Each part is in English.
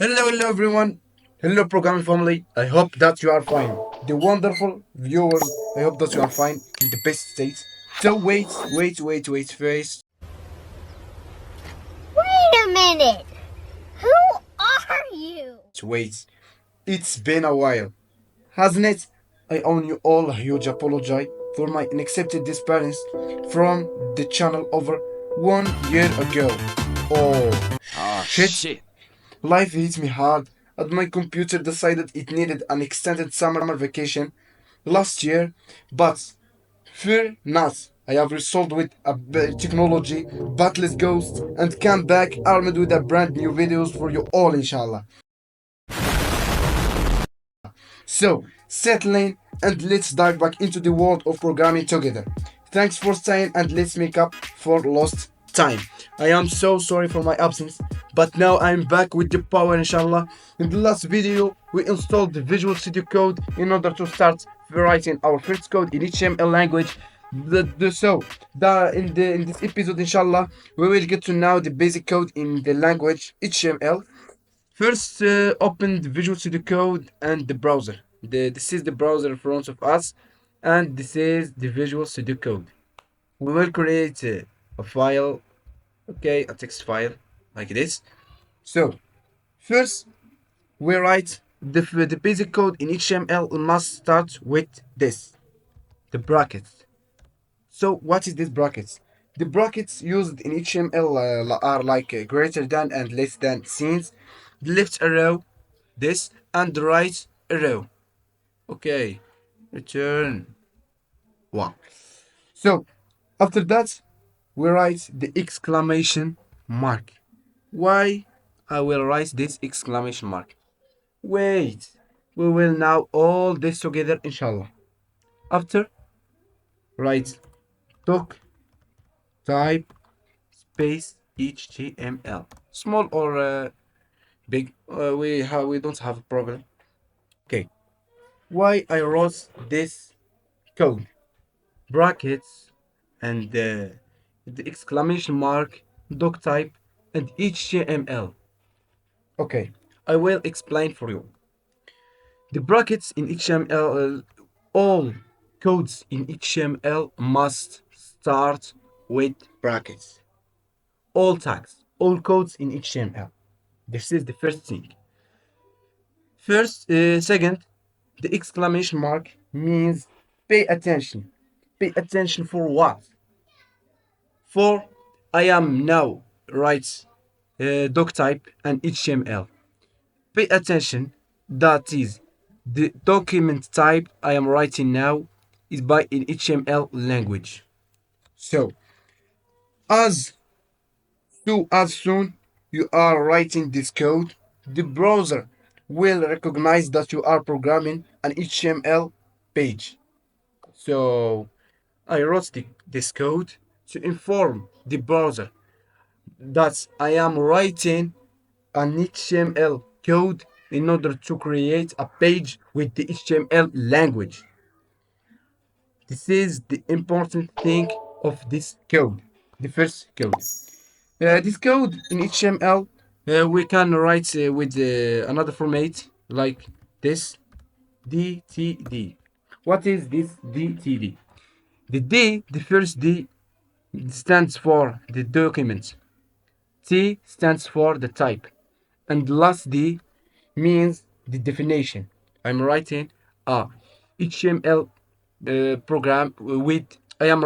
Hello everyone. Hello programming family. I hope that you are fine. The wonderful viewers, I hope that you are fine in the best state. So wait first. Wait a minute! Who are you? Wait. It's been a while, hasn't it? I owe you all a huge apology for my unaccepted disappearance from the channel over 1 year ago. Oh Oh shit. shit. Life hit me hard, and my computer decided it needed an extended summer vacation last year, but fear not. I have resolved with a technology, battles ghost, and come back armed with a brand new videos for you all, inshallah. So, settle in and let's dive back into the world of programming together. Thanks for staying and let's make up for lost time. I am so sorry for my absence, but now I'm back with the power, inshallah. In the last video, we installed the Visual Studio Code in order to start writing our first code in HTML language. In this episode, inshallah, we will get to know the basic code in the language HTML. First, open the Visual Studio Code and the browser. This is the browser in front of us, and this is the Visual Studio Code. We will create a file, okay, a text file like this. So, first, we write the basic code in HTML must start with this, the brackets. So, what is this brackets? The brackets used in HTML are like greater than and less than scenes. The left arrow, this, and the right arrow. Okay, return 1. So, after that, we write the exclamation mark. Why I will write this exclamation mark? Wait, we will now all this together, inshallah. After, write doc type space HTML. Small or big, we don't have a problem. Okay, why I wrote this code? Brackets and the exclamation mark, doc type, and HTML. Okay, I will explain for you. The brackets in HTML, all codes in HTML must start with brackets. All tags, all codes in HTML. This is the first thing. Second, the exclamation mark means pay attention. Pay attention for what? For I am now writes doc type and HTML. Pay attention. That is the document type I am writing now is by in HTML language. So as as soon you are writing this code, the browser will recognize that you are programming an HTML page. So I wrote this code to inform the browser that I am writing an HTML code in order to create a page with the HTML language. This is the important thing of this code, the first code. This code in HTML, we can write with another format like this DTD. What is this DTD? The D, the first D, stands for the document. T stands for the type. And the last D means the definition. I'm writing a HTML program with I am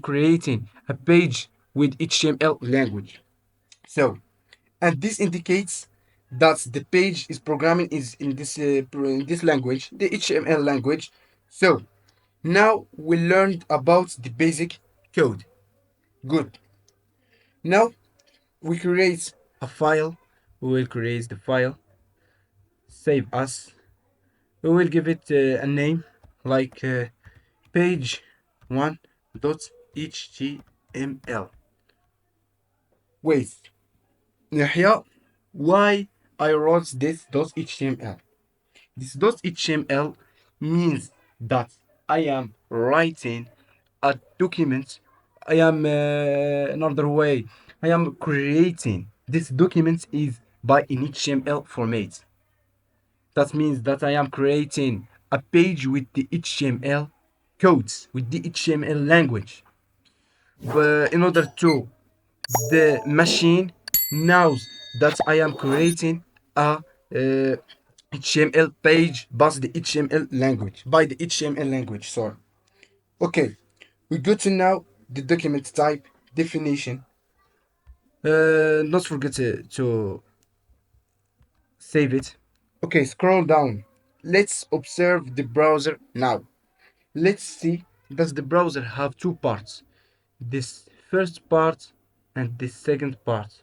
creating a page with HTML language. So, and this indicates that the page is programming is in this language, the HTML language. So, now we learned about the basic code. Good. Now we create a file. We will create the file. Save as. We will give it a name like page1.html. Wait, Yahya, why I wrote this .html? This .html means that I am writing a document. I am another way. I am creating this document is by an HTML format. That means that I am creating a page with the HTML codes, with the HTML language. But in order to the machine knows that I am creating a HTML page by the HTML language, Sorry. Okay, we go to now the document type definition. Not forget to save it. Okay, scroll down. Let's observe the browser now. Let's see, does the browser have two parts? This first part and this second part.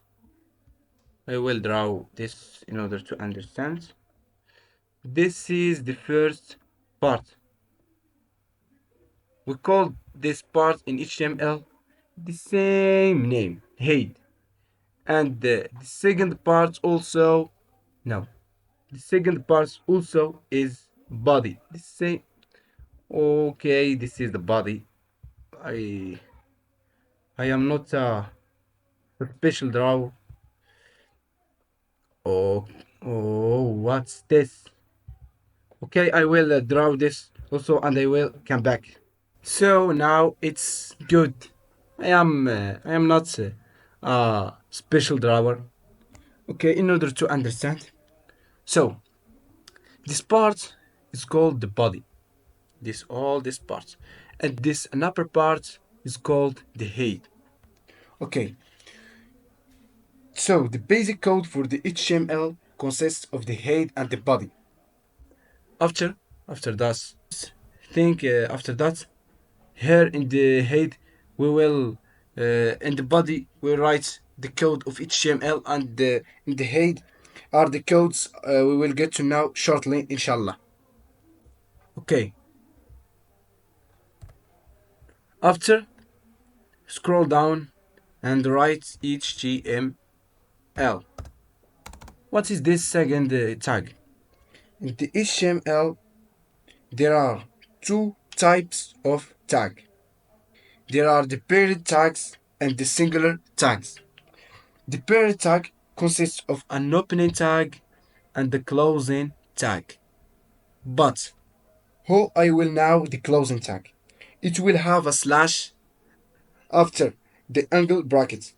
I will draw this in order to understand. This is the first part. We call this part in HTML the same name, head. And the second part also, no, the second part also is body. The same. Okay, this is the body. I I am not a special draw. Oh, oh, what's this? Okay, I will draw this also, and I will come back. So now it's good. I am not a special drawer. Okay, in order to understand. So this part is called the body. This part, and this another part is called the head. Okay, so the basic code for the HTML consists of the head and the body. After after that, after that, here in the head we will in the body we write the code of HTML, and in the head are the codes we will get to know shortly, inshallah. Okay. After, scroll down and write HTML. What is this second tag? In the HTML, there are two types of tag. There are the period tags and the singular tags. The period tag consists of an opening tag and the closing tag. But how I will now the closing tag? It will have a slash after the angle bracket.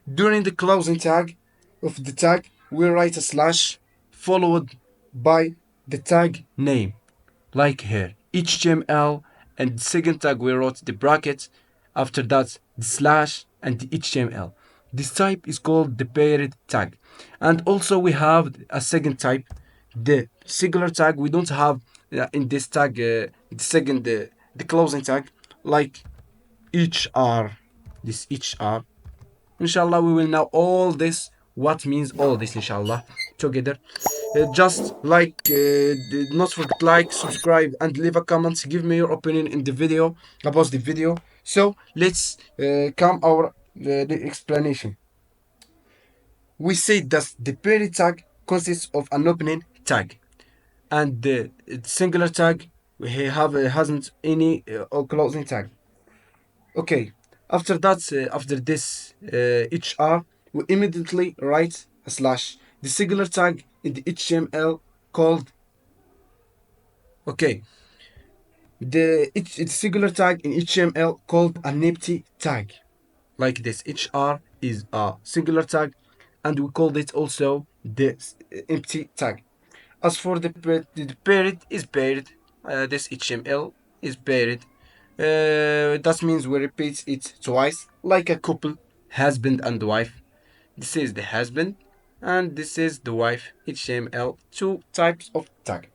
During the closing tag of the tag, we write a slash followed by the tag name, like here, HTML, and the second tag we wrote the bracket, after that the slash and the HTML. This type is called the paired tag. And also we have a second type, the singular tag. We don't have in this tag the closing tag, like HR, this HR. Inshallah, we will know all this. What means all this, inshallah, together. Just like, not forget like, subscribe, and leave a comment. Give me your opinion in the video about the video. So let's come our the explanation. We say that the period tag consists of an opening tag, and the singular tag we have hasn't any or closing tag. Okay, after that, after this HR, we immediately write a slash, the singular tag in the HTML called, okay, the singular tag in HTML called an empty tag. Like this, HR is a singular tag, and we called it also the empty tag. As for the paired is paired, this HTML is paired. That means we repeat it twice, like a couple, husband and wife. This is the husband, and this is the wife. HTML, two types of tag.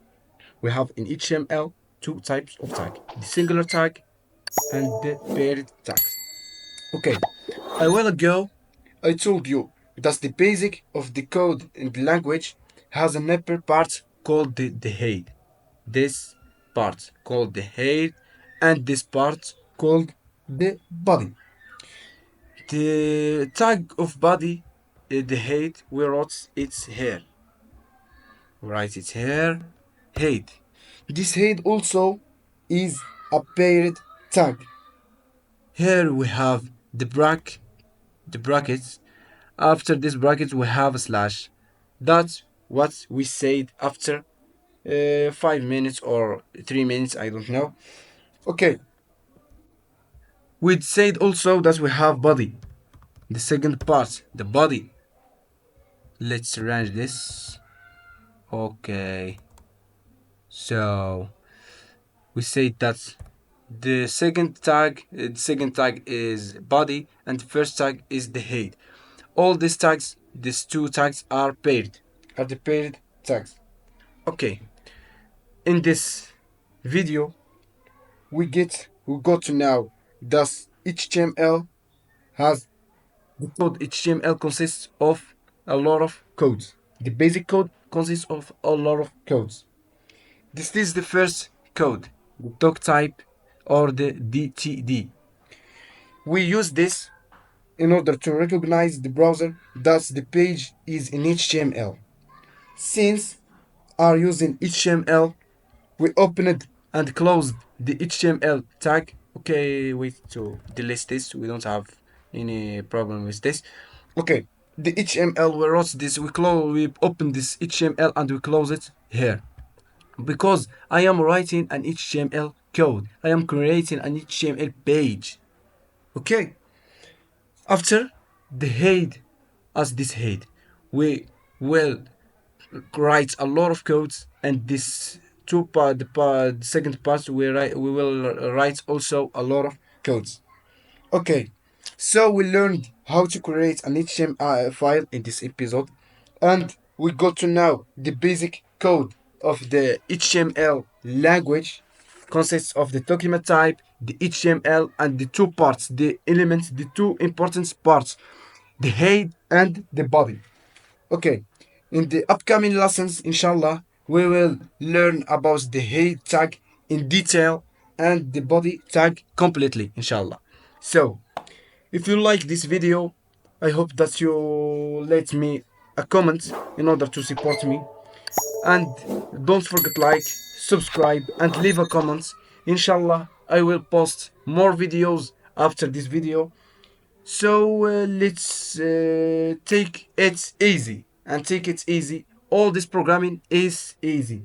We have in HTML two types of tag: the singular tag and the paired tags. Okay, a while ago, I told you that the basic of the code in the language has an upper part called the head. This part called the head, and this part called the body. The tag of body, the head, we wrote its hair. Write its hair, head. This head also is a paired tag. Here we have the brackets. After this bracket, we have a slash. That's what we said after 5 minutes or 3 minutes, I don't know. Okay, we said also that we have body. The second part, the body. Let's arrange this. Okay, so we said that the second tag is body, and the first tag is the head. All these two tags are paired, are the paired tags. Okay, in this video we got to know that HTML has the code. HTML consists of a lot of codes. The basic code consists of a lot of codes. This is the first code, the doc type or the DTD. We use this in order to recognize the browser that the page is in HTML. Since are using HTML, we opened and closed the HTML tag. Okay, wait to delete this. We don't have any problem with this. Okay, the HTML we wrote this. We open this HTML and we close it here because I am writing an HTML code. I am creating an HTML page. Okay. After the head, as this head, we will write a lot of codes, and this the second part, we will write also a lot of codes. Okay, so we learned how to create an HTML file in this episode, and we got to know the basic code of the HTML language. Consists of the document type, the HTML, and the two parts, the elements, the two important parts, the head and the body. Okay, in the upcoming lessons, inshallah, we will learn about the head tag in detail and the body tag completely, inshallah. So, if you like this video, I hope that you let me a comment in order to support me. And don't forget like, subscribe and leave a comment. Inshallah, I will post more videos after this video. So let's take it easy and take it easy. All this programming is easy.